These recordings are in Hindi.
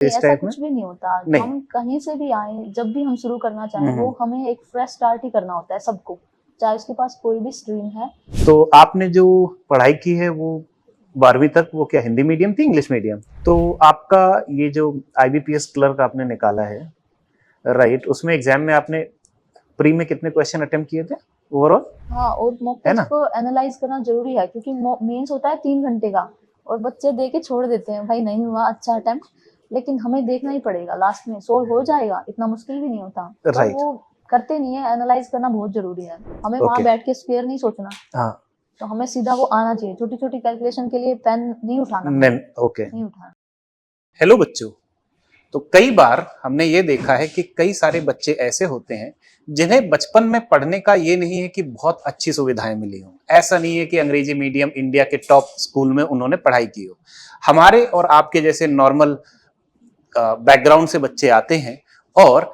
इस ऐसा टाइप में कुछ भी नहीं होता। नहीं। हम कहीं से भी आए, जब भी हम शुरू करना चाहें, वो हम्म। हमें एक फ्रेश स्टार्ट ही करना होता है सबको, चाहे उसके पास कोई भी स्ट्रीम है। तो आपने जो पढ़ाई की है वो 12वीं तक, वो क्या हिंदी मीडियम थी, इंग्लिश मीडियम? तो आपका ये जो IBPS क्लर्क आपने निकाला है, राइट, उसमें एग्जाम में आपने प्री में कितने क्वेश्चन अटेम्प्ट किए थे ओवरऑल? हाँ, और मॉक है टेस्ट ना? को एनालाइज करना जरूरी है, क्योंकि मेंस होता है 3 घंटे का, और बच्चे दे के छोड़ देते हैं, भाई नहीं हुआ अच्छा अटेम्प्ट, लेकिन हमें देखना ही पड़ेगा, लास्ट में सोल्व हो जाएगा, इतना मुश्किल भी नहीं होता, पर राइट। वो करते नहीं है। एनालाइज करना बहुत जरूरी है, हमें वहां ओके। बैठ के स्क्वायर नहीं सोचना, हाँ। तो हमें सीधा वो आना चाहिए। छोटी छोटी कैलकुलेशन के लिए पेन नहीं उठाना, हमें नहीं। ओके। नहीं उठाना। हेलो बच्चों, तो कई बार हमने ये देखा है कि कई सारे बच्चे ऐसे होते हैं जिन्हें बचपन में पढ़ने का ये नहीं है कि बहुत अच्छी सुविधाएं मिली हों। ऐसा नहीं है कि अंग्रेजी मीडियम इंडिया के टॉप स्कूल में उन्होंने पढ़ाई की हो। हमारे और आपके जैसे नॉर्मल बैकग्राउंड से बच्चे आते हैं और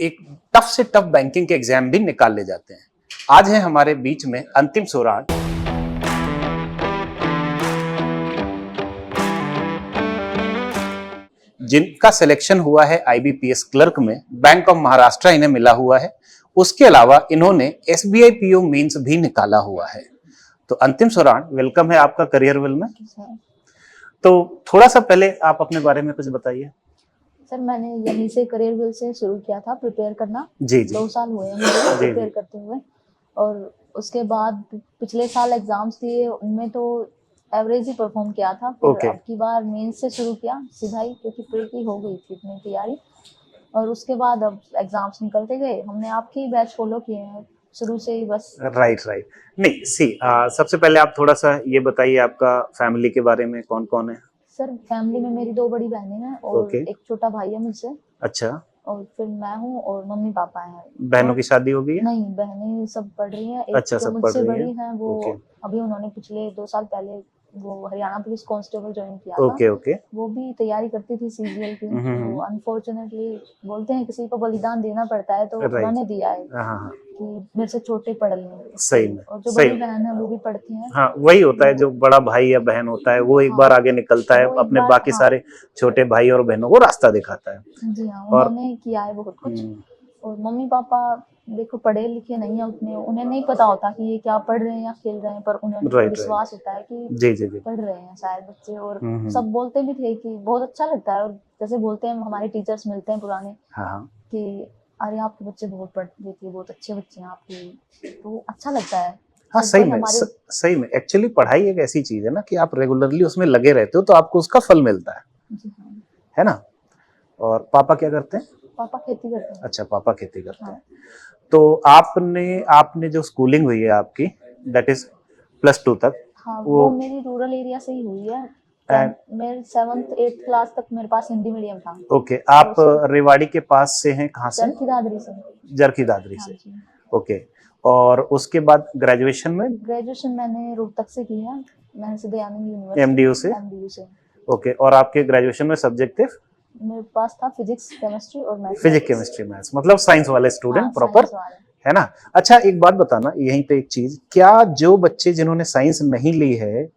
एक टफ से टफ बैंकिंग के एग्जाम भी निकाल ले जाते हैं। आज है हमारे बीच में अंतिम सौराठ, जिनका सिलेक्शन हुआ है IBPS क्लर्क में। बैंक ऑफ महाराष्ट्र इन्हें मिला हुआ है। उसके अलावा इन्होंने SBI PO मेंस भी निकाला हुआ है। तो अंतिम सौराठ, वेलकम है आपका करियरवेल में। तो थोड़ा सा पहले आप अपने बारे में कुछ बताइए। सर, मैंने यहीं से करियर विल से शुरू किया था प्रिपेयर करना। जी जी 2 साल हुए हैं मुझे जी प्रिपेयर जी। करते हुए, और उसके बाद पिछले साल एग्जाम्स दिए, उनमें तो एवरेज ही परफॉर्म किया था। फिर ओके। अब की बार मेंस से शुरू किया सीधा ही, क्योंकि प्री की हो गई थी इतनी तैयारी, और उसके बाद अब एग्जाम्स निकलते गए। हमने आपके ही बैच फॉलो किए हैं शुरू से ही बस। Right right. नहीं सी, सबसे पहले आप थोड़ा सा ये बताइए आपका फैमिली के बारे में, कौन कौन है? सर, फैमिली में मेरी 2 बड़ी बहनें हैं और ओके। एक छोटा भाई है मुझसे, अच्छा। और फिर मैं हूँ और मम्मी पापा हैं। बहनों और की शादी हो गई है? नहीं, बहनें सब पढ़ रही हैं। एक अच्छा, जो सब पढ़ मुझसे रही हैं। बड़ी हैं, वो ओके अभी उन्होंने पिछले 2 साल पहले वो हरियाणा पुलिस कांस्टेबल ज्वाइन किया था। Okay okay. वो भी तैयारी करती थी CGL की, तो अनफॉर्चुनेटली बोलते हैं किसी को बलिदान देना पड़ता है, तो राइट। उन्होंने दिया है हाँ हाँ। कि मेरे से छोटे पढ़ लें सही इसलिए। में। और जो सही बड़ी में। बहन है वो भी पढ़ती हैं। हाँ, वही होता है, वो जो बड़ा भाई या बहन होता है वो एक हाँ, बार आगे निकलता है, वो एक अपने बार बाकी हाँ, सारे छोटे भाई और बहनों को रास्ता दिखाता है। जी हाँ, और उन्होंने किया है बहुत कुछ। और मम्मी पापा देखो पढ़े लिखे नहीं है उतने, उन्हें नहीं पता होता कि ये क्या पढ़ रहे हैं या खेल रहे हैं, पर उन्हें राइट राइट। विश्वास होता है कि जी जी जी। पढ़ रहे हैं शायद बच्चे। और हम्म। सब बोलते भी थे कि बहुत अच्छा लगता है, और जैसे बोलते हैं हमारे टीचर्स मिलते हैं पुराने हाँ हाँ। कि अरे आपके बच्चे बहुत पढ़ते थे, बहुत अच्छे बच्चे हैं आपके, तो अच्छा लगता है। हाँ, जब सही भाई में हमारे सही में एक्चुअली पढ़ाई एक ऐसी चीज है ना कि आप रेगुलरली उसमें लगे रहते हो तो आपको उसका फल मिलता जी हाँ, है ना? और पापा क्या करते हैं? पापा खेती करते हैं। अच्छा, पापा खेती करते हाँ हैं। तो आपने आपने जो स्कूलिंग हुई है आपकी, दैट इज +2 तक, हाँ, वो वो मेरी रूरल एरिया से ही हुई है। एंड 10 मेरे 7th 8th क्लास तक मेरे पास हिंदी मीडियम था। ओके, और आप उसके रेवाड़ी के पास से हैं, कहाँ से? चरखी दादरी से। जरखी दादरी हाँ से। जी। ओके। और उसके बाद ग्रेजुएशन में? ग्रेजुएशन मैंने रोहतक से की है, महर्षि दयानंद यूनिवर्सिटी MDU से। MDU से। ओके। और आपके ग्रेजुएशन में सब्जेक्टिव? मेरे पास था फिजिक्स केमिस्ट्री और फिजिक्स मैथमेटिक्स। केमिस्ट्री मैथ्स, मतलब साइंस वाले हाँ, स्टूडेंट प्रॉपर, साइंस वाले। है ना? अच्छा, एक बात बताना यहीं पे, एक चीज, क्या जो बच्चे जिन्होंने साइंस नहीं ली है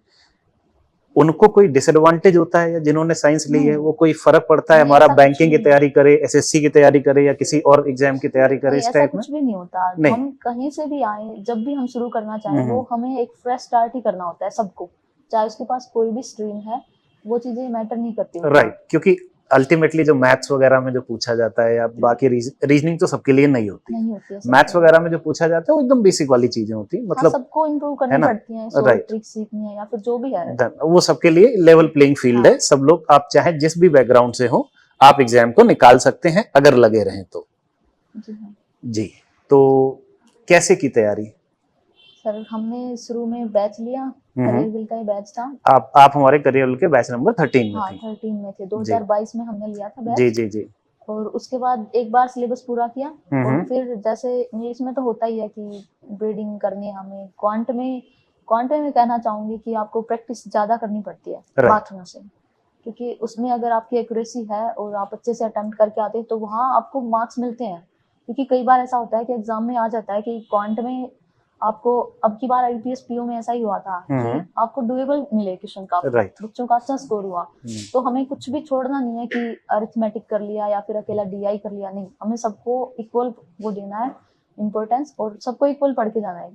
उनको कोई डिसएडवांटेज होता है, या जिन्होंने साइंस ली है नहीं वो कोई फर्क पड़ता है? नहीं, हमारा ऐसा कुछ बैंकिंग की नहीं है। तैयारी करे, SSC की तैयारी करे, या किसी और एग्जाम की तैयारी करे, नहीं, इस ऐसा टाइप में? कुछ भी नहीं होता। नहीं। हम कहीं से भी आए, जब भी हम शुरू करना चाहें, वो हमें एक फ्रेश स्टार्ट ही करना होता है सबको, चाहे उसके पास कोई भी स्ट्रीम है, वो चीजें मैटर नहीं करती उतना। राइट, क्योंकि अल्टीमेटली जो मैथ्स वगैरह में जो पूछा जाता है, या बाकी रीजनिंग तो सबके लिए नहीं होती। नहीं होती है मैथ्स सबके लिए। वगैरह में जो पूछा जाता है वो एकदम बेसिक वाली चीजें होती हैं, हाँ, मतलब, सबको इम्प्रूव है करनी ना? पड़ती है, सॉर्ट राइट। ट्रिक सीखनी है या फिर जो भी है। वो सबके लिए लेवल प्लेइंग फील्ड है। हाँ सब लोग, आप चाहे जिस भी बैकग्राउंड से हो, आप एग्जाम को निकाल सकते हैं अगर लगे रहें तो। जी हाँ। जी। तो कैसे की तैयारी? सर, हमने शुरू में बैच लिया, करियर बिल का ही बैच था। आप हमारे करियर के बैच नंबर 13 में हाँ, थी? 13 में थे, जी 2022 में हमने लिया था जी बैच। जी जी। और उसके बाद एक बार सिलेबस पूरा किया, और फिर जैसे इंग्लिश में तो होता ही है कि ब्रीडिंग करनी है हमें। क्वांट में कहना चाहूंगी कि आपको प्रैक्टिस ज्यादा करनी पड़ती है राइट। बाकियों से, क्योंकि उसमें अगर आपकी एक्यूरेसी है और आप अच्छे से अटेम्प्ट करके आते हैं तो वहाँ आपको मार्क्स मिलते हैं। क्योंकि कई बार ऐसा होता है कि एग्जाम में आ जाता है कि क्वांट में आपको अब की बार आईपीएस पीओ में ऐसा ही हुआ था कि आपको डुएबल मिले क्वेश्चन का, बच्चों का अच्छा स्कोर हुआ। तो हमें कुछ भी छोड़ना नहीं है कि अरिथमेटिक कर लिया या फिर अकेला डीआई कर लिया, नहीं, हमें सबको इक्वल वो देना है इम्पोर्टेंस, और सबको इक्वल पढ़ के जाना है।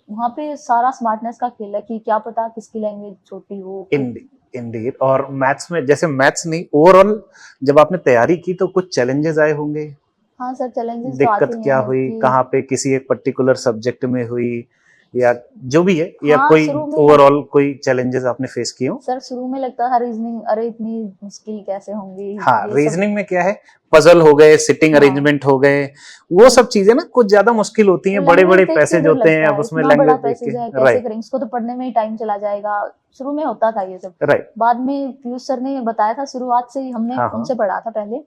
वहाँ पे सारा स्मार्टनेस का खेल है कि क्या पता किसकी लैंग्वेज छोटी हो। इंडीड। और मैथ्स में, जैसे मैथ्स नहीं, ओवरऑल जब आपने तैयारी की तो कुछ चैलेंजेस आए होंगे? हाँ सर, चैलेंजेस तो दिक्कत आते क्या हैं हुई, कि कहाँ पे किसी एक पर्टिकुलर सब्जेक्ट में हुई, या जो भी है, या हाँ, कोई शुरू में ओवरऑल कोई चैलेंजेस आपने फेस किए हो? सर शुरू में लगता था रीजनिंग, अरे इतनी मुश्किल कैसे होंगी, हाँ, ये सब। रीजनिंग में क्या है, पजल हो गए, सिटिंग हाँ, अरेंजमेंट हो गए, वो सब चीजें ना कुछ ज्यादा मुश्किल होती हैं, बड़े बड़े लैंग्वेज देख के पैसेज डर होते हैं, लगता अब है, उसमें इतना बड़ा लैंग्वेज देख पैसेज है, के। कैसे राइट करेंगे इसको, तो पढ़ने में ही टाइम चला जाएगा। शुरू में होता था ये सब। राइट। बाद में पीयूष सर ने बताया था, शुरुआत से ही हमने हाँ, उनसे पढ़ा था पहले,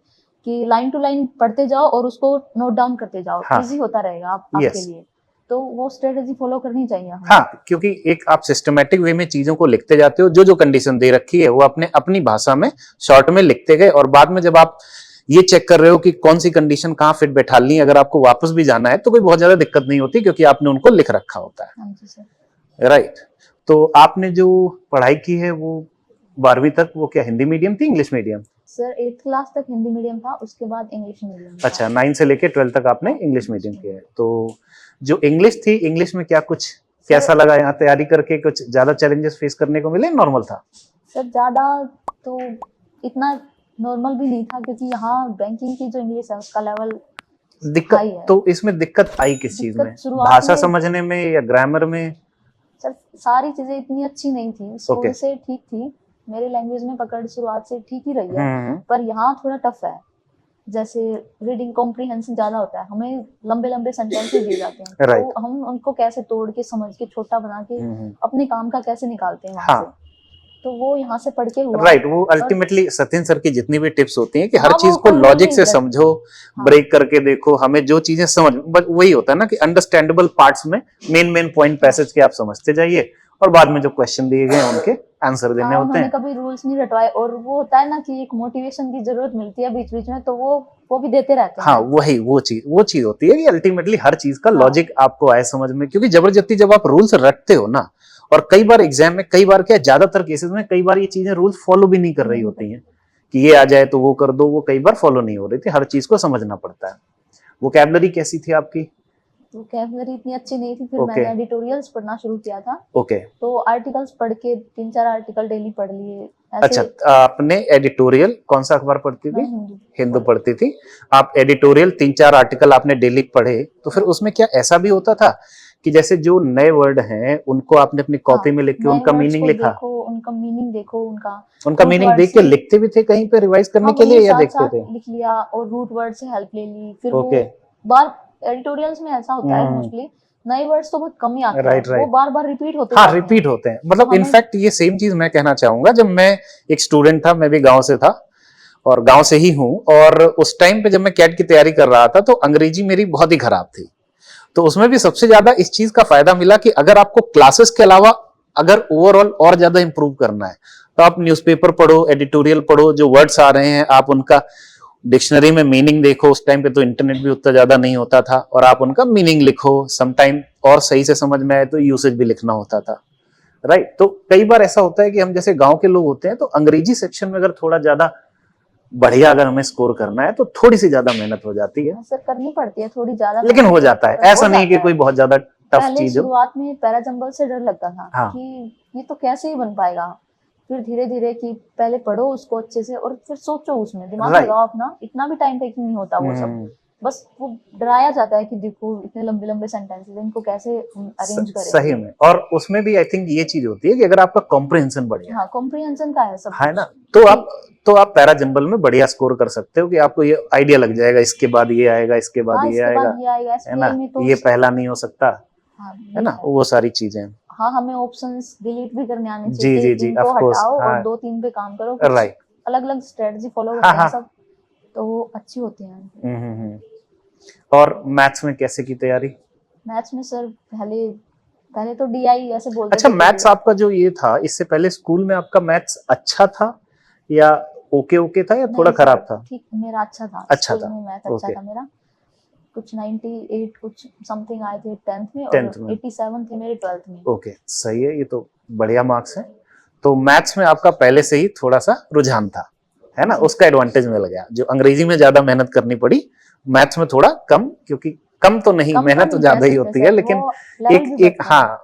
कि लाइन टू लाइन पढ़ते जाओ और उसको नोट डाउन करते जाओ, हाँ, इजी होता रहेगा आपके लिए। तो वो स्ट्रेटेजी फॉलो करनी चाहिए हमें। हाँ, क्योंकि एक आप सिस्टमेटिक वे में चीजों को लिखते जाते हो, जो जो कंडीशन दे रखी है वो अपने अपनी भाषा में शॉर्ट में लिखते गए, और बाद में जब आप ये चेक कर रहे हो कि कौन सी कंडीशन कहाँ फिट बैठालनी है, अगर आपको वापस भी जाना है तो कोई बहुत ज्यादा दिक्कत नहीं होती, क्योंकि आपने उनको लिख रखा होता है। हाँ जी सर। राइट। तो आपने जो पढ़ाई की है वो 12वीं तक, वो क्या हिंदी मीडियम थी, English medium? Sir 8th class तक हिंदी मीडियम था, उसके बाद इंग्लिश मीडियम। अच्छा, 9 से लेके 12 तक आपने इंग्लिश मीडियम किया है। तो जो इंग्लिश थी, इंग्लिश में क्या कुछ कैसा लगा यहाँ तैयारी करके? कुछ ज्यादा चैलेंजेस फेस करने को मिले, नॉर्मल था? सर ज्यादा तो इतना नॉर्मल भी नहीं था, क्योंकि यहाँ बैंकिंग की जो इंग्लिश है उसका लेवल दिक्कत हाई है। तो इसमें दिक्कत आई किस चीज में? शुरुआत भाषा में समझने में या ग्रामर में? सर सारी चीजें इतनी अच्छी नहीं थी, स्कूल से ठीक थी, मेरे लैंग्वेज में पकड़ शुरुआत से ठीक ही रही है, पर यहाँ थोड़ा टफ है। जैसे रीडिंग कॉम्प्रिहेंशन ज्यादा होता है, हमें लंबे लंबे सेंटेंसेस दिए जाते हैं, तो हम उनको कैसे तोड़ के समझ के छोटा बना के अपने काम का कैसे निकालते हैं वहां से, तो वो यहाँ से पढ़ के हुआ। राइट। वो अल्टीमेटली सचिन सर की जितनी भी टिप्स होती हैं कि हर हाँ, चीज को लॉजिक से समझो, ब्रेक करके देखो, हमें जो चीजें समझ, बट वही होता है ना कि अंडरस्टैंडेबल पार्ट्स में मेन पॉइंट पैसेज के आप समझते जाइए, और बाद में जो क्वेश्चन दिए गए उनके आंसर देने होते हैं। कभी रूल्स नहीं रटवाए, और वो होता है ना कि एक मोटिवेशन की जरूरत मिलती है बीच बीच में, तो वो भी देते रहते हैं। हाँ, वही वो चीज होती है कि अल्टीमेटली हर चीज का लॉजिक आपको आए समझ में, क्योंकि जबरदस्ती जब आप रूल्स रटते हो ना, और कई बार एग्जाम में, कई बार क्या, ज्यादातर केसेस में कई बार ये चीजें रूल्स फॉलो भी नहीं कर रही होती हैं, कि ये आ जाए तो वो कर दो, वो कई बार फॉलो नहीं हो रही थी, हर चीज को समझना पड़ता है। वोकैबुलरी कैसी थी आपकी? वोकैबुलरी इतनी अच्छी नहीं थी, फिर मैंने एडिटोरियल्स पढ़ना शुरू किया था। तो आर्टिकल्स पढ़ के 3-4 आर्टिकल डेली पढ़ लिए। अच्छा, आपने एडिटोरियल कौन सा अखबार पढ़ती थी? हिंदू पढ़ती थी। आप एडिटोरियल 3-4 आर्टिकल आपने डेली पढ़े, तो फिर उसमें क्या ऐसा भी होता था कि जैसे जो नए वर्ड हैं उनको आपने अपनी कॉपी में लिख के उनका मीनिंग लिखा? उनका मीनिंग देखो, उनका मीनिंग देख के लिखते भी थे कहीं पे रिवाइज करने के लिए, या देखते थे? लिख लिया और रूट वर्ड से हेल्प ले ली। फिर वो बार एडिटोरियल्स में ऐसा होता है मोस्टली, नए वर्ड्स तो बहुत कम ही आते हैं, वो बार बार रिपीट होते हैं। हाँ, रिपीट होते हैं। मतलब इनफैक्ट ये सेम चीज मैं कहना चाहूंगा, जब मैं एक स्टूडेंट था, मैं भी गांव से था और गांव से ही हूं, और उस टाइम पे जब मैं कैट की तैयारी कर रहा था तो अंग्रेजी मेरी बहुत ही खराब थी। तो उसमें भी सबसे ज्यादा इस चीज का फायदा मिला कि अगर आपको क्लासेस के अलावा अगर ओवरऑल और ज्यादा इंप्रूव करना है तो आप न्यूज़पेपर पढ़ो, एडिटोरियल पढ़ो, जो वर्ड्स आ रहे हैं आप उनका डिक्शनरी में मीनिंग देखो। उस टाइम पे तो इंटरनेट भी उतना ज्यादा नहीं होता था, और आप उनका मीनिंग लिखो। समटाइम और सही से समझ में आए तो यूसेज भी लिखना होता था। राइट। तो कई बार ऐसा होता है कि हम जैसे गांव के लोग होते हैं तो अंग्रेजी सेक्शन में अगर थोड़ा ज्यादा बढ़िया अगर हमें स्कोर करना है तो थोड़ी सी ज्यादा मेहनत हो जाती है। सर करनी पड़ती है थोड़ी ज्यादा, लेकिन हो जाता है, ऐसा नहीं कि कोई बहुत ज्यादा टफ चीज हो। शुरुआत में पैराजंबल से डर लगता था कि ये तो कैसे ही बन पाएगा, फिर धीरे धीरे कि पहले पढ़ो उसको अच्छे से और फिर सोचो, उसमें दिमाग लगाओ अपना। इतना भी टाइम टेकिंग नहीं होता वो सब, बस वो डराया जाता है कि देखो इतने लंबे लंबे सेंटेंसेस इनको कैसे अरेंज करें। सही में। और उसमें भी आई थिंक ये चीज होती है कि अगर आपका कॉम्प्रिहेंशन बढ़िया, हाँ कॉम्प्रिहेंशन का है सब, है ना, तो आप पैराजंबल में बढ़िया स्कोर कर सकते हो कि आपको ये आइडिया लग जाएगा इसके बाद ये आएगा, इसके बाद ये आएगा, है ना, ये पहला नहीं हो सकता, है ना, वो सारी चीजें। हाँ, हमें ऑप्शंस डिलीट भी करने आने चाहिए। जी, इनको हटाओ और 2-3 पे काम करो। राइट। अलग अलग स्ट्रेटजी फॉलो करते हैं सब, तो वो अच्छी होती है। और मैथ्स में कैसे की तैयारी? मैथ्स में सर पहले तो डीआई ऐसे बोलते थे। अच्छा, मैथ्स आपका जो ये था, इससे पहले स्कूल में आपका मैथ्स अच्छा था या ओके था या थोड़ा खराब था? ठीक, मेरा अच्छा था। अच्छा था, मैथ अच्छा था मेरा। कुछ 98 कुछ समथिंग आए थे 10th में, 10th और में 87 थे मेरे 12th में। ओके, सही है, ये तो बढ़िया मार्क्स है। तो मैथ्स में आपका पहले से ही थोड़ा सा रुझान था, है ना, उसका एडवांटेज मिल गया। जो अंग्रेजी में ज्यादा मेहनत करनी पड़ी, मैथ्स में थोड़ा कम, क्योंकि कम तो नहीं, कम तो मेहनत तो नहीं ज्यादा कह ही सकते होती सर, है, लेकिन वो लेवल एक भी एक बढ़ता है। हाँ,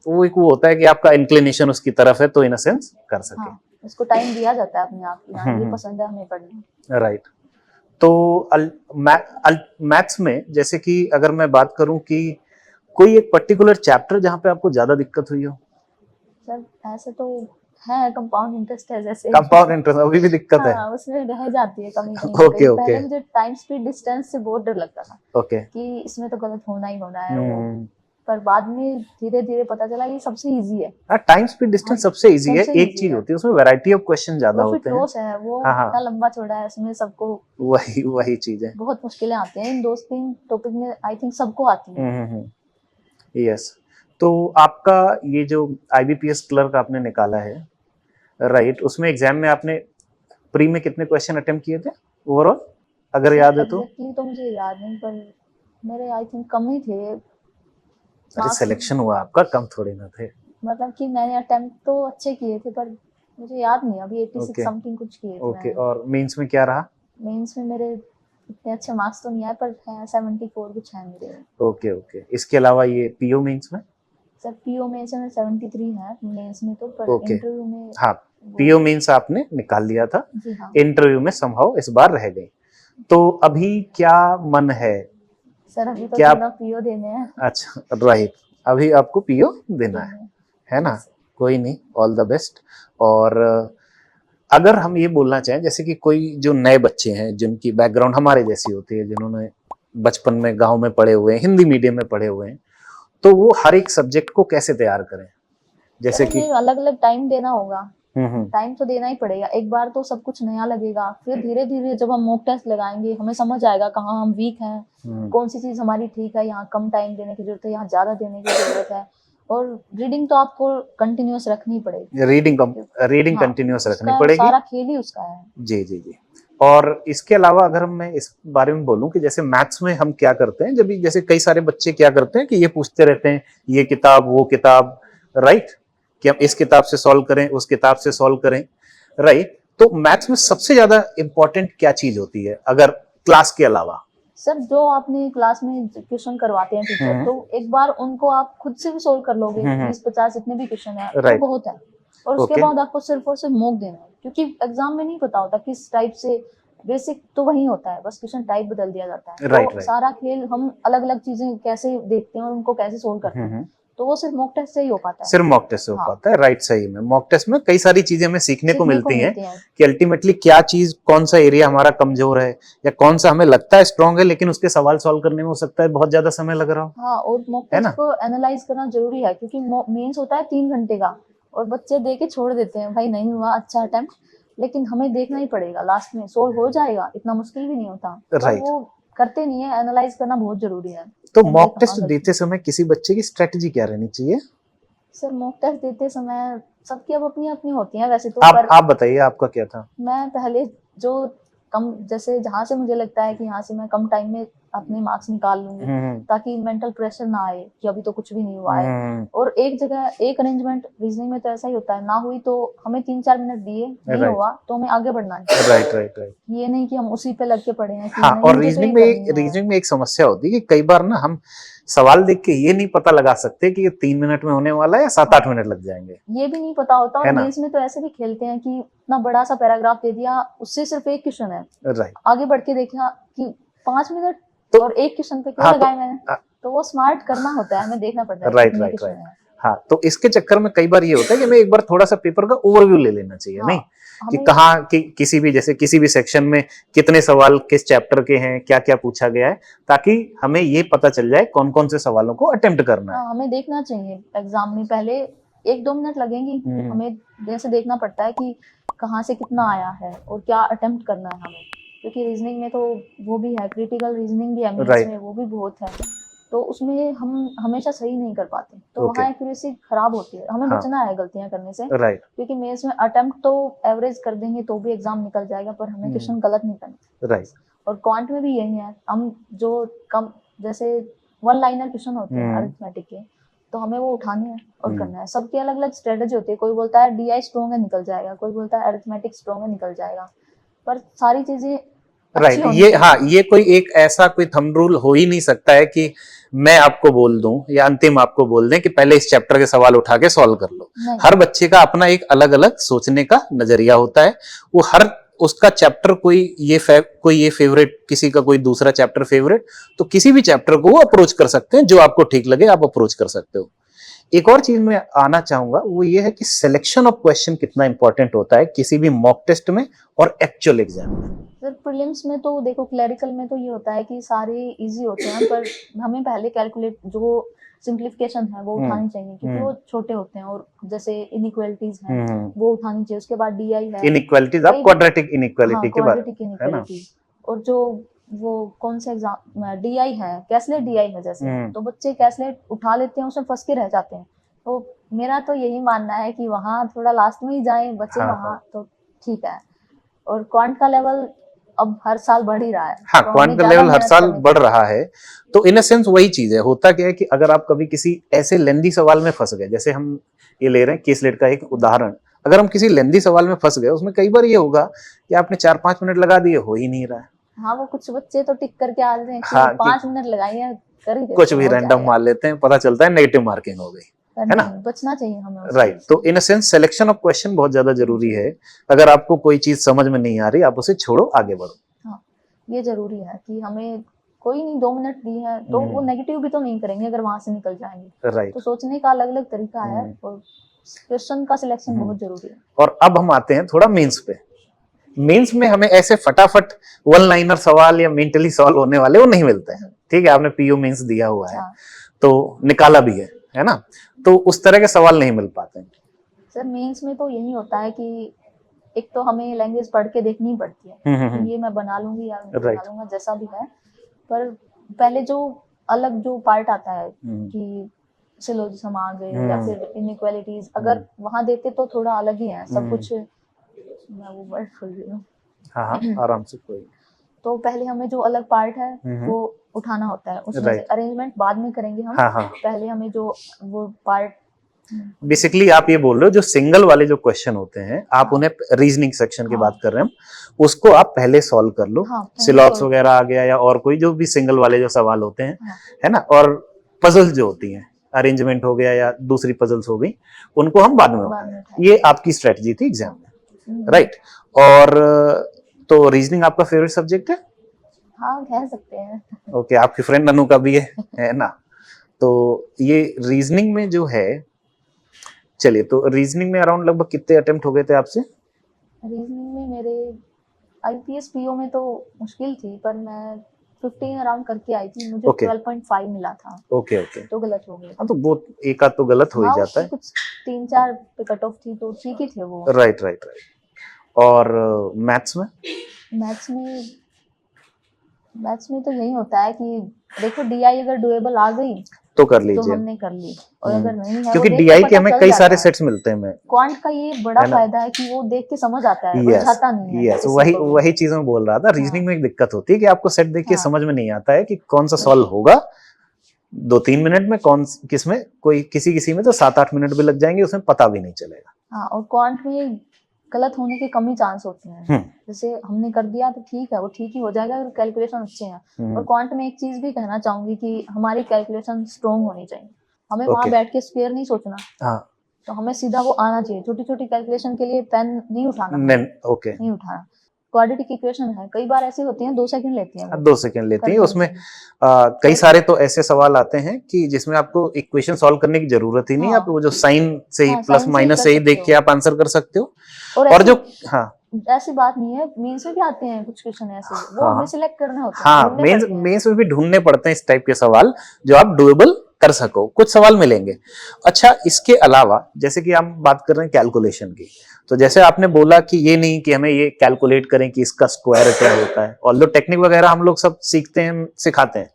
वो एक वो होता है कि आपका इंक्लिनेशन उसकी तरफ है, तो इन अ सेंस कर सके। हाँ, उसको टाइम दिया जाता है अपने आप की, हाँ ये पसंद है हमें पढ़ना। राइट। तो मैथ्स में जैसे कि अगर मैं बात करूं कि कोई एक पर्टिकुलर चैप्टर जहां पे आपको ज्यादा दिक्कत हुई हो? सर ऐसे तो है, कंपाउंड इंटरेस्ट है जैसे। कंपाउंड इंटरेस्ट अभी भी दिक्कत है? हाँ, उसमें रह जाती है कमी कहीं ना ओके कहीं। ओके पहले मुझे टाइम स्पीड डिस्टेंस से बहुत डर लगता था ओके। कि इसमें तो गलत होना ही होना है वो, पर बाद में धीरे धीरे पता चला ये सबसे इजी है। टाइम स्पीड डिस्टेंस सबसे इजी है। सबसे एक easy चीज है। होती है उसमें वैरायटी ऑफ क्वेश्चन ज्यादा प्रॉफिट होते हैं। लॉस है वो, हाँ, हाँ। इतना लंबा चौड़ा है, उसमें सबको वही चीज है। बहुत मुश्किलें आती हैं इन दो तीन टॉपिक में, आई थिंक सबको आती हैं। यस। तो आपका ये जो आईबीपीएस क्लर्क आपने निकाला है, राइट, उसमें एग्जाम में आपने प्री में कितने क्वेश्चन अटेम्प्ट किए थे ओवरऑल, अगर याद है तो? एग्जैक्टली तो मुझे याद नहीं, पर मेरे आई थिंक कम ही थे। अरे सिलेक्शन हुआ आपका, कम थोड़े ना थे। मतलब कि मैंने अटेम्प्ट तो अच्छे किए थे, पर मुझे याद नहीं, अभी 86 समथिंग कुछ किए थे ओके। मैंने। और मेंस में क्या रहा? मेंस में मेरे इतने अच्छे मार्क्स तो नहीं आए, पर है 74 कुछ है मेरे। Okay okay. इसके अलावा ये पीओ मेंस में? सर पीओ मेंस में 73 है मेंस में तो, पर ओके। इंटरव्यू में हाँ, पीओ मेंस आपने निकाल लिया था, जी हाँ। इंटरव्यू में समहाउ इस बार रह गई। तो अभी क्या मन है? सर अभी तो क्या? तीनों पीओ देने हैं। अच्छा, राइट, अभी आपको पीओ देना है ना? कोई नहीं, ऑल द बेस्ट। और अगर हम ये बोलना चाहें, जैसे कि कोई जो नए बच्चे हैं जिनकी बैकग्राउंड हमारे जैसी होती है, जिन्होंने बचपन में गांव में पढ़े हुए हैं, हिंदी मीडियम में पढ़े हुए हैं, तो वो हर एक सब्जेक्ट को कैसे तैयार करें? जैसे कि अलग अलग टाइम देना होगा। टाइम तो देना ही पड़ेगा। एक बार तो सब कुछ नया लगेगा, फिर धीरे धीरे जब हम मॉक टेस्ट लगाएंगे हमें समझ आएगा कहाँ हम वीक हैं, कौन सी चीज हमारी ठीक है, यहाँ कम टाइम देने की जरूरत है, यहाँ ज्यादा देने की जरूरत है। और रीडिंग तो आपको कंटिन्यूअस रखनी पड़ेगी। रीडिंग कंटिन्यूअस रखनी पड़ेगी। सारा खेल ही उसका है। जी जी जी। और इसके अलावा अगर मैं इस बारे में बोलूं कि जैसे मैथ्स में हम क्या करते हैं, जब जैसे कई सारे बच्चे क्या करते हैं कि ये पूछते रहते हैं ये किताब वो किताब, राइट, कि हम इस किताब से सॉल्व करें उस किताब से सॉल्व करें, राइट। तो मैथ्स में सबसे ज्यादा इंपॉर्टेंट क्या चीज होती है अगर क्लास के अलावा? सर जो आपने क्लास में क्वेश्चन करवाते हैं टीचर, तो एक बार उनको आप खुद से भी सोल्व कर लोगे, 20-50 जितने भी क्वेश्चन है तो बहुत है। और उसके बाद आपको सिर्फ और सिर्फ मॉक देना है, क्योंकि एग्जाम में नहीं पता होता किस टाइप से, बेसिक तो वही होता है, बस क्वेश्चन टाइप बदल दिया जाता है। तो सारा खेल हम अलग अलग चीजें कैसे देखते हैं और उनको कैसे सोल्व करते हैं, तो वो सिर्फ मॉक टेस्ट से ही हो पाता है। सिर्फ मॉक टेस्ट से हो पाता है, राइट, सही में मॉक टेस्ट में कई सारी चीजें हमें सीखने को मिलती हैं कि अल्टीमेटली क्या चीज, कौन सा एरिया हमारा कमजोर है या कौन सा हमें लगता है स्ट्रांग है, लेकिन उसके सवाल सॉल्व करने में हो सकता है बहुत ज्यादा समय लग रहा हो। हाँ, और मॉक टेस्ट को एनालाइज करना जरूरी है, क्योंकि मेंस होता है 3 घंटे का और बच्चे दे के छोड़ देते हैं, भाई नहीं हुआ अच्छा अटेम्प्ट, लेकिन हमें देखना ही पड़ेगा, लास्ट में सोल्व हो जाएगा, इतना मुश्किल भी नहीं होता, राइट। वो करते नहीं है, एनालाइज करना बहुत जरूरी है। तो मॉक टेस्ट देते समय किसी बच्चे की स्ट्रेटजी क्या रहनी चाहिए? सर मॉक टेस्ट देते समय सबकी अब अपनी अपनी होती हैं वैसे तो। आप बताइए आपका क्या था? मैं पहले जो कम, जैसे जहाँ से मुझे लगता है कि यहाँ से मैं कम टाइम में अपने मार्क्स निकाल लूंगी, ताकि मेंटल प्रेशर ना आए कि अभी तो कुछ भी नहीं हुआ है। और एक जगह एक अरेंजमेंट, रीजनिंग में तो ऐसा ही होता है, ना हुई तो हमें 3-4 मिनट दिए, नहीं हुआ तो हमें आगे बढ़ना है। राइट। ये नहीं कि हम उसी पे लग के पड़े हैं कि हाँ, और रीजनिंग में एक समस्या होती है कि कई बार ना हम सवाल देख के ये नहीं पता लगा सकते कि ये 3 मिनट में होने वाला है या 7-8 मिनट लग जाएंगे, ये भी नहीं पता होता। और मेंस में तो ऐसे भी खेलते हैं कि इतना बड़ा सा पैराग्राफ दे दिया, उससे सिर्फ एक क्वेश्चन है, राइट, आगे बढ़ के देखा कि 5 मिनट तो, और एक क्वेश्चन पे क्यों लगाए मैंने, तो वो स्मार्ट करना होता है, हमें देखना पड़ता है। राइट। हाँ, तो इसके चक्कर में कई बार ये होता है कि हमें एक बार थोड़ा सा पेपर का ओवरव्यू ले लेना चाहिए, नहीं कि कहाँ किसी भी, जैसे किसी भी सेक्शन में कितने सवाल किस चैप्टर के हैं, क्या क्या पूछा गया है, ताकि हमें ये पता चल जाए कौन कौन से सवालों को अटेम्प्ट करना है। हमें देखना चाहिए एग्जाम में, पहले 1-2 मिनट लगेंगी, हमें जैसे देखना पड़ता है कि कहाँ से कितना आया है और क्या अटेम्प्ट करना है हमें, क्योंकि रीजनिंग में तो वो भी है, क्रिटिकल रीजनिंग भी है मेंस में, वो भी बहुत है, तो उसमें हम हमेशा सही नहीं कर पाते, तो वहाँ एक्यूरेसी खराब होती है, हमें बचना है गलतियां करने से, क्योंकि मेंस में अटेम्प्ट तो एवरेज कर देंगे तो भी एग्जाम निकल जाएगा, पर हमें क्वेश्चन गलत नहीं करना, राइट। और क्वांट में भी यही है, हम जो कम जैसे वन लाइनर क्वेश्चन होते हैं अरिथमेटिक के, तो हमें वो उठाने हैं और करना है। सबकी अलग अलग स्ट्रेटेजी होती है, कोई बोलता है DI स्ट्रॉन्ग है निकल जाएगा, कोई बोलता है अरिथमेटिक स्ट्रॉन्ग है निकल जाएगा, पर सारी चीजें राइट। ये हाँ, ये कोई एक ऐसा कोई थंब रूल हो ही नहीं सकता है कि मैं आपको बोल दूं या अंतिम आपको बोल दें कि पहले इस चैप्टर के सवाल उठा के सॉल्व कर लो। हर बच्चे का अपना एक अलग अलग सोचने का नजरिया होता है, वो हर उसका चैप्टर कोई ये फेवरेट, किसी का कोई दूसरा चैप्टर फेवरेट, तो किसी भी चैप्टर को वो अप्रोच कर सकते हैं, जो आपको ठीक लगे आप अप्रोच कर सकते हो। एक और चीज मैं आना चाहूंगा वो ये है कि सिलेक्शन ऑफ क्वेश्चन कितना इंपॉर्टेंट होता है किसी भी मॉक टेस्ट में और एक्चुअल एग्जाम में। सर प्रीलिम्स में तो देखो, क्लरिकल में तो ये होता है कि सारे इजी होते हैं, पर हमें पहले कैलकुलेट जो सिंप्लीफिकेशन है वो उठानी चाहिए, क्योंकि वो छोटे होते हैं, और जैसे इनइक्वालिटीज हैं वो उठानी चाहिए। उसके बाद DI है, इनइक्वालिटीज आप क्वाड्रेटिक इनइक्वालिटी के बारे में, है ना। और जो वो कौन सा एग्जाम DI है, कैसलेट DI है जैसे, तो बच्चे कैसलेट उठा लेते हैं, उसमें फंस के रह जाते हैं। तो मेरा तो यही मानना है कि वहाँ थोड़ा लास्ट में ही जाएं बच्चे, वहाँ तो ठीक है। और क्वांट का लेवल अब हर साल बढ़ ही रहा है। हाँ, क्वांट का लेवल हर साल बढ़ रहा है, तो इन अ सेंस वही चीज है। होता क्या है कि अगर आप कभी किसी ऐसे लेंदी सवाल में फंस गए, जैसे हम ये ले रहे हैं केसलेट का एक उदाहरण, अगर हम किसी लेंदी सवाल में फंस गए, उसमें कई बार ये होगा कि आपने 4-5 मिनट लगा दिए, हो ही नहीं रहा है। हाँ, वो कुछ बच्चे तो टिक करके आ रहे हैं कि 5 मिनट लगाइए, कर ही कुछ भी रैंडम मार लेते हैं, पता चलता है नेगेटिव मार्किंग हो गई, है ना। बचना चाहिए हमें। राइट। तो in a sense selection of question बहुत ज्यादा जरूरी है। अगर आपको कोई चीज समझ में नहीं आ रही, आप उसे छोड़ो, आगे बढ़ो। हाँ, ये जरूरी है कि हमें कोई नहीं 2 मिनट दी है तो वो नेगेटिव भी तो नहीं करेंगे अगर वहां से निकल जाएंगे। राइट। तो सोचने का अलग अलग तरीका है, और क्वेश्चन का सिलेक्शन बहुत जरूरी है। और अब हम आते हैं थोड़ा मेंस पे। मेंस में हमें ऐसे फटाफट वन लाइनर सवाल या मेंटली सॉल्व होने वाले वो नहीं मिलते हैं। ठीक है, आपने PO मेंस दिया हुआ है, तो निकाला भी है ना, तो उस तरह के सवाल नहीं मिल पाते हैं। सर मेंस में तो यही होता है कि एक तो हमें लैंग्वेज पढ़ के देखनी पड़ती है कि ये मैं बना लूंगी या नहीं बना लूंगा, जैसा भी है। पर पहले जो अलग जो पार्ट आता है कि सिलोजिज्म आ गए या फिर इनइक्वालिटीज, अगर वहां देते तो थोड़ा अलग ही है सब कुछ। मैं वो वर्ड भूल गई हूँ। हाँ, आराम से कोई। तो पहले हमें जो अलग पार्ट है वो उठाना होता है, उसमें से अरेंजमेंट बाद में करेंगे हम। पहले हमें जो वो पार्ट, बेसिकली आप ये बोल रहे हो जो सिंगल वाले जो क्वेश्चन होते हैं, आप उन्हें रीजनिंग सेक्शन की बात कर रहे हैं, उसको आप पहले सॉल्व कर लो। सिलॉक्स वगैरह आ गया या और कोई जो भी सिंगल वाले जो सवाल होते हैं, है ना। और पजल्स जो होती हैं, अरेंजमेंट हो गया या दूसरी पजल्स हो गई, उनको हम बाद में उठाएंगे। ये आपकी स्ट्रेटजी थी एग्जाम में, राइट। और तो रीजनिंग आपका फेवरेट सब्जेक्ट है? हाँ, कह सकते हैं। ओके, आपकी फ्रेंड अनु का भी है ना। तो ये रीजनिंग में जो है, चलिए, तो रीजनिंग में अराउंड लगभग कितने अटेम्प्ट हो गए थे आपसे? रीजनिंग में मेरे IPS PO में तो मुश्किल थी, पर मैं 15 अराउंड करके आई थी, मुझे 12.5 मिला था। ओके, तो गलत हो गया। हाँ, तो वो एक आध तो गलत हो ही जाता है। कुछ 3-4 पे कट ऑफ थी, तो ठीक ही थे वो। राइट। और मैथ्स में? मैथ्स में तो यही होता है कि देखो DI अगर डुएबल आ गई तो कर लीजिए, तो हमने कर ली, और अगर नहीं है, क्योंकि DI के हमें कई सारे सेट्स मिलते हैं। क्वांट का ये बड़ा फायदा है कि वो देख के समझ आता है, उलझाता नहीं है। यस, वही चीज मैं बोल रहा था। रीजनिंग में एक दिक्कत होती है कि आपको सेट देख के समझ में नहीं आता है कि कौन सा सॉल्व होगा 2-3 मिनट में, कौन किसमें, कोई किसी में तो 7-8 मिनट भी लग जाएंगे, उसमें पता भी नहीं चलेगा। हाँ, और क्वांट में गलत होने के कम ही चांस होते हैं। जैसे हमने कर दिया तो ठीक है, वो ठीक ही हो जाएगा अगर कैलकुलेशन अच्छे हैं। और क्वांट में एक चीज भी कहना चाहूंगी कि हमारी कैलकुलेशन स्ट्रॉन्ग होनी चाहिए। हमें वहां बैठ के स्क्वायर नहीं सोचना, तो हमें सीधा वो आना चाहिए। छोटी छोटी कैलकुलेशन के लिए पेन नहीं उठाना, नहीं उठाना। क्वाड्रेटिक इक्वेशन है, कई बार ऐसे होती हैं 2 सेकंड लेती हैं, 2 सेकंड लेती हैं। उसमें कई सारे तो ऐसे सवाल आते हैं कि जिसमें आपको इक्वेशन सॉल्व करने की जरूरत ही नहीं, आप वो जो साइन से ही प्लस माइनस से ही देख के आप आंसर कर सकते हो। और जो ऐसी बात नहीं है, मेंस में भी आते हैं कुछ क्वेश्चन ऐसे, वो हमें सिलेक्ट करना होता है। हाँ, मेंस में भी ढूंढने पड़ते हैं इस टाइप के सवाल जो आप डुएबल कर सको, कुछ सवाल मिलेंगे। अच्छा, इसके अलावा जैसे कि हम बात कर रहे हैं कैलकुलेशन की, तो जैसे आपने बोला कि ये नहीं कि हमें ये कैलकुलेट करें कि इसका स्क्वायर क्या होता है, ऑल्दो टेक्निक वगैरह हम लोग सब सीखते हैं, सिखाते हैं,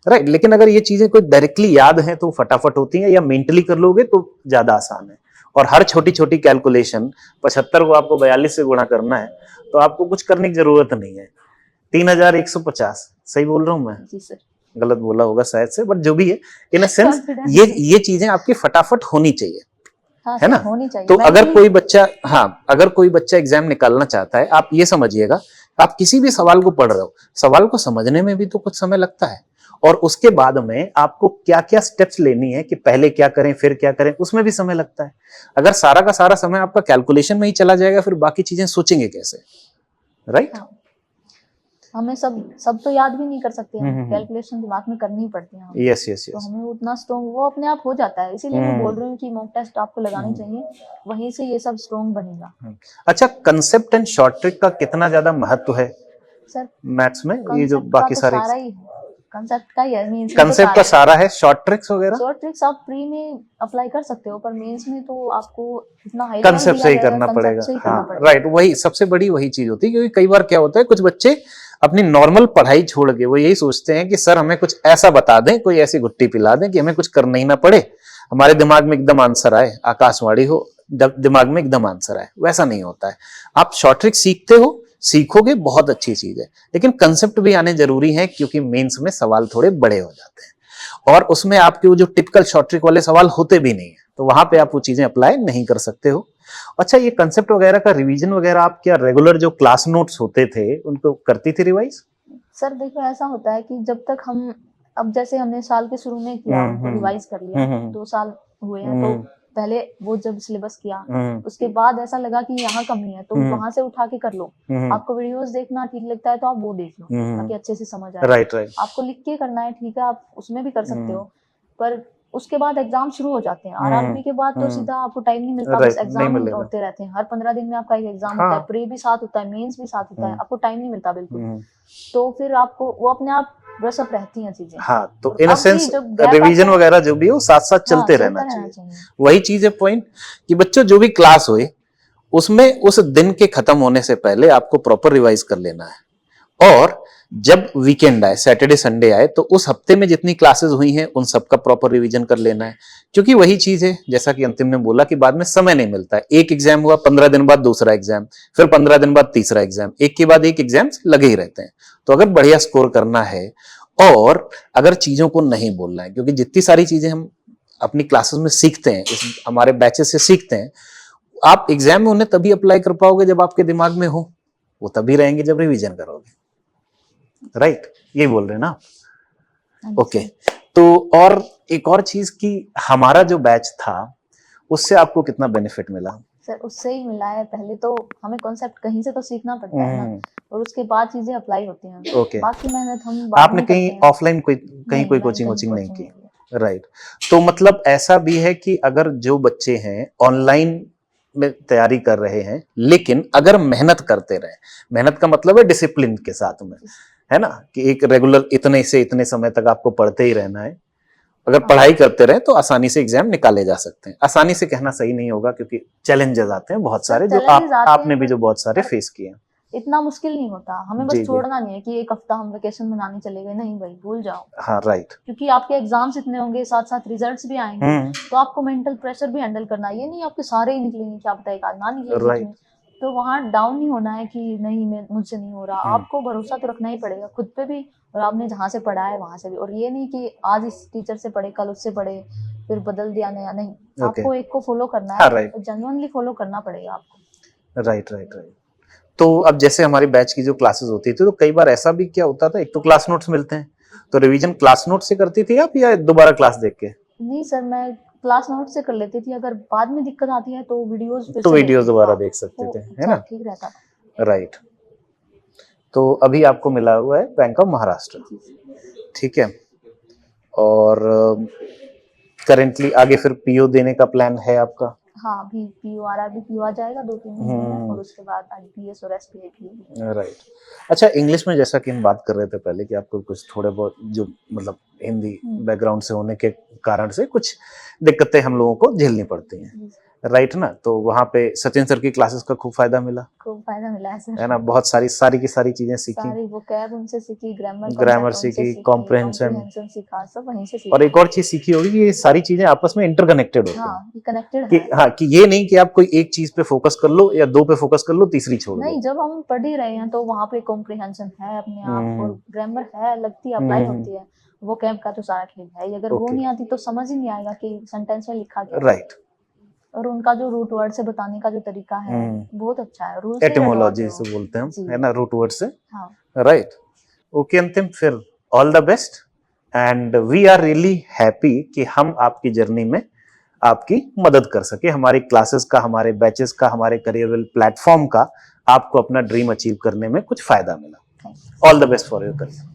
राइट। लेकिन अगर ये चीजें कोई डायरेक्टली याद है तो फटाफट होती हैं, या मेंटली कर लोगे तो ज्यादा आसान है। और हर छोटी छोटी कैलकुलेशन 75 को आपको 42 से गुणा करना है, तो आपको कुछ करने की जरूरत नहीं है। 3150, सही बोल रहा हूँ मैं? जी सर। गलत बोला होगा शायद से, बट जो भी है, इन अ सेंस ये चीजें आपकी फटाफट होनी चाहिए। हाँ, है ना? होनी चाहिए। तो अगर कोई बच्चा, हाँ, अगर कोई बच्चा एग्जाम निकालना चाहता है, आप ये समझिएगा, आप किसी भी सवाल को पढ़ रहे हो, सवाल को समझने में भी तो कुछ समय लगता है, और उसके बाद में आपको क्या क्या स्टेप्स लेनी है कि पहले क्या करें फिर क्या करें, उसमें भी समय लगता है। अगर सारा का सारा समय आपका कैलकुलेशन में ही चला जाएगा, फिर बाकी चीजें सोचेंगे कैसे, राइट? हाँ। हमें सब तो याद भी नहीं कर सकते हम, कैलकुलेशन दिमाग में करनी पड़ती है। यस यस तो यस। हमें उतना स्ट्रॉन्ग वो अपने आप हो जाता है, इसीलिए मैं बोल रही हूँ कि मॉक टेस्ट आपको लगानी चाहिए, वहीं से ये सब स्ट्रॉन्ग बनेगा। अच्छा, कंसेप्ट एंड शॉर्ट ट्रिक का कितना ज्यादा महत्व है सर मैथ्स में? ये जो बाकी सारे सारा ही है, कंसेप्ट का ही है, मेंस कंसेप्ट का सारा है, शॉर्ट ट्रिक्स वगैरह शॉर्ट ट्रिक्स आप प्री में अप्लाई कर सकते हो, पर मेंस में तो आपको इतना हाई कंसेप्ट से ही करना पड़ेगा। हाँ राइट, वही सबसे बड़ी वही चीज होती है, क्योंकि कई बार क्या होता है, कुछ बच्चे अपनी नॉर्मल पढ़ाई छोड़ के वो यही सोचते हैं कि सर हमें कुछ ऐसा बता दें, कोई ऐसी घुट्टी पिला दें कि हमें कुछ करना ही ना पड़े, हमारे दिमाग में एकदम आंसर आए, आकाशवाणी हो, दिमाग में एकदम आंसर आए। वैसा नहीं होता है। आप शॉर्ट ट्रिक सीखते हो, सीखोगे, बहुत अच्छी चीज है, लेकिन कंसेप्ट भी आने जरूरी है, क्योंकि मेंस में सवाल थोड़े बड़े हो जाते हैं, और उसमें आपके वो जो टिपिकल शॉर्ट ट्रिक वाले सवाल होते भी नहीं है, तो वहां पे आप वो चीजें अप्लाई नहीं कर सकते हो। अच्छा, ये कंसेप्ट वगैरह का रिवीजन वगैरह आप क्या रेगुलर जो क्लास नोट्स होते थे उनको करती थी रिवाइज? सर देखो, ऐसा होता है कि जब तक हम, अब जैसे हमने साल के शुरू में किया, रिवाइज कर लिया, 2 साल हुए हैं, तो पहले वो जब सिलेबस किया, उसके बाद ऐसा लगा कि यहाँ कमी है, तो वहां से उठा के कर लो। आपको वीडियोस देखना ठीक लगता है तो आप वो देख लो, ताकि अच्छे से समझ आए। Right right. आपको लिख के करना है, ठीक है, आप उसमें भी कर सकते हो, पर उसके बाद एग्जाम शुरू हो जाते हैं। आरआरबी के बाद तो सीधा आपको टाइम नहीं मिलता, बस एग्जाम होते रहते हैं, हर 15 दिन में आपका एक एग्जाम होता है, प्री भी साथ होता है, मेंस भी साथ होता है, आपको टाइम नहीं मिलता बिल्कुल। तो फिर आपको वो अपने आप ब्रश अप रहती हैं चीजें। हाँ, तो इन अ सेंस रिवीजन वगैरह जो भी हो साथ साथ चलते रहना चाहिए। वही चीज है पॉइंट, कि बच्चों जो भी क्लास होए उसमें उस दिन के खत्म होने से पहले आपको प्रॉपर रिवाइज कर लेना है, और जब वीकेंड आए, सैटरडे संडे आए, तो उस हफ्ते में जितनी क्लासेस हुई हैं उन सबका प्रॉपर रिवीजन कर लेना है। क्योंकि वही चीज है, जैसा कि अंतिम ने बोला, कि बाद में समय नहीं मिलता है। एक एग्जाम हुआ, 15 दिन बाद दूसरा एग्जाम, फिर 15 दिन बाद तीसरा एग्जाम, एक के बाद एक एग्जाम लगे ही रहते हैं। तो अगर बढ़िया स्कोर करना है, और अगर चीजों को नहीं बोलना है, क्योंकि जितनी सारी चीजें हम अपनी क्लासेस में सीखते हैं, हमारे बैचेस से सीखते हैं, आप एग्जाम में उन्हें तभी अप्लाई कर पाओगे जब आपके दिमाग में हो, वो तभी रहेंगे जब रिवीजन करोगे। राइट, ये बोल रहे हैं ना? ओके। तो और एक और चीज कि हमारा जो बैच था उससे आपको कितना बेनिफिट मिला? सर उससे ही मिला है, पहले तो हमें कॉन्सेप्ट कहीं से तो सीखना पड़ता है ना, और उसके बाद चीजें अप्लाई होती हैं। ओके। बाकी मेहनत हम आपने कहीं ऑफलाइन कहीं कोई कोचिंग नहीं की? राइट। तो मतलब ऐसा भी है कि अगर जो बच्चे हैं ऑनलाइन में तैयारी कर रहे हैं, लेकिन अगर मेहनत करते रहे, मेहनत का मतलब है डिसिप्लिन के साथ में, है ना, कि एक रेगुलर इतने से इतने समय तक आपको पढ़ते ही रहना है, अगर पढ़ाई करते रहे तो आसानी से एग्जाम निकाले जा सकते हैं। आसानी से कहना सही नहीं होगा, क्योंकि चैलेंजेस आते हैं बहुत सारे, जो आपने भी जो बहुत सारे फेस किए हैं। इतना मुश्किल नहीं होता, हमें बस छोड़ना नहीं है कि एक हफ्ता हम वेकेशन मनाने चले गए, नहीं भाई, भूल जाओ। हाँ राइट। क्योंकि आपके एग्जाम्स इतने होंगे, साथ साथ रिजल्ट्स भी आएंगे, तो आपको मेंटल प्रेशर भी हैंडल करना है। ये नहीं आपके सारे ही निकलेंगे, क्या पता एक आध ना निकले, तो वहाँ डाउन नहीं होना है कि नहीं मुझसे नहीं हो रहा। आपको भरोसा तो रखना ही पड़ेगा खुद पे भी, और आपने जहाँ से पढ़ा है वहां से भी। और ये नहीं कि आज इस टीचर से पढ़े, कल उससे पढ़े, फिर बदल दिया नया, नहीं। आपको एक को फॉलो करना है, जेन्युइनली फॉलो करना पड़ेगा आपको। Right right right. तो अब जैसे हमारी बैच की जो क्लासेस होती थी, तो कई बार ऐसा भी क्या होता था, एक तो क्लास नोट्स मिलते हैं, तो रिवीजन क्लास नोट से करती थी आप, या दोबारा क्लास देख के? नहीं सर, मैं क्लास नोट से कर लेती थी, अगर बाद में दिक्कत आती है तो वीडियोस दोबारा देख सकते थे, है ना? ठीक रहता था। राइट। तो अभी आपको मिला हुआ है बैंक ऑफ महाराष्ट्र, ठीक है, और करेंटली आगे फिर पीओ देने का प्लान है आपका? हाँ, अभी पीओ आरआरबी पीओ आ जाएगा 2-3 महीने में, और उसके बाद आईपीएस और एसपीआई। राइट। अच्छा, इंग्लिश में जैसा कि हम बात कर रहे थे पहले, कि आपको कुछ थोड़े बहुत जो मतलब हिंदी बैकग्राउंड से होने के कारण से कुछ दिक्कतें हम लोगों को झेलनी पड़ती हैं, राइट ना, तो वहाँ पे सचिन सर की क्लासेस का खूब फायदा मिला है सर। है ना, बहुत सारी की सारी चीजें सीखी, सारी वो कैब उनसे सीखी, ग्रामर सीखी, कॉम्प्रिहेंशन सीखा, सब वहीं से सीखा। और एक और चीज सीखी होगी कि ये सारी चीजें आपस में इंटरकनेक्टेड होती हैं। हाँ, कनेक्टेड कि है। हाँ, कि ये नहीं कि आप कोई एक चीज पे फोकस कर लो या दो पे फोकस कर लो, तीसरी छोड़ दो। नहीं, जब हम पढ़ ही रहे हैं तो वहाँ पे कॉम्प्रिहेंशन है अपने आप, और ग्रामर है, लगती है, अप्लाई होती है। वो कैब का तो सारा ठीक है ही, अगर वो नहीं आती तो समझ ही नहीं आएगा कि सेंटेंस में लिखा क्या है। राइट। और उनका जो रूट वर्ड से बताने का जो तरीका है बहुत अच्छा है, रूल से एटिमोलॉजी से बोलते हैं हम, है ना, रूट वर्ड से। हाँ, राइट। ओके अंतिम, फिर all the best and we are really happy कि हम आपकी जर्नी में आपकी मदद कर सके, हमारी क्लासेस का, हमारे बैचेस का, हमारे करियर प्लेटफॉर्म का आपको अपना ड्रीम अचीव करने में कुछ फायदा मिला। All the best for your career.